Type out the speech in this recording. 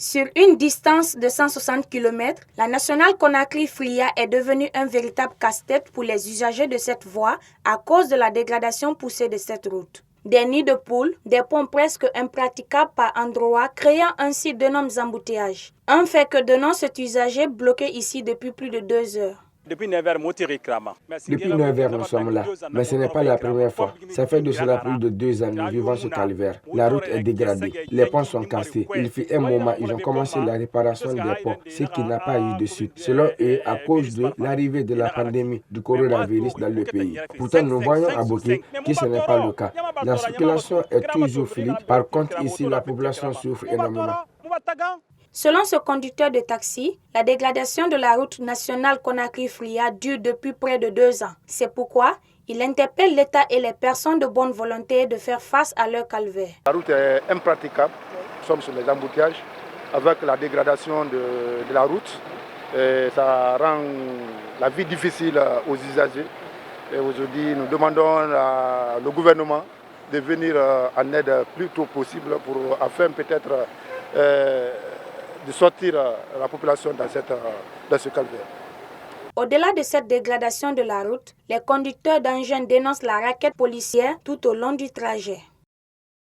Sur une distance de 160 km, la nationale Conakry-Fria est devenue un véritable casse-tête pour les usagers de cette voie à cause de la dégradation poussée de cette route. Des nids de poules, des ponts presque impraticables par endroits, créant ainsi d'énormes embouteillages. Un fait que dénonce cet usager bloqué ici depuis plus de 2 heures. Depuis 9 heures, nous sommes là, mais ce n'est pas la première fois. Ça fait de cela plus de 2 ans, nous vivons ce calvaire. La route est dégradée, les ponts sont cassés. Il fut un moment, ils ont commencé la réparation des ponts, ce qui n'a pas eu de suite. Selon eux, à cause de l'arrivée de la pandémie du coronavirus dans le pays. Pourtant, nous voyons à Boké que ce n'est pas le cas. La circulation est toujours fluide. Par contre, ici, la population souffre énormément. Selon ce conducteur de taxi, la dégradation de la route nationale Conakry-Fria dure depuis près de 2 ans. C'est pourquoi il interpelle l'État et les personnes de bonne volonté de faire face à leur calvaire. La route est impraticable. Nous sommes sur les embouteillages. Avec la dégradation de la route, ça rend la vie difficile aux usagers. Et aujourd'hui, nous demandons au gouvernement de venir en aide le plus tôt possible afin peut-être de sortir la population dans ce calvaire. Au-delà de cette dégradation de la route, les conducteurs d'engins dénoncent la raquette policière tout au long du trajet.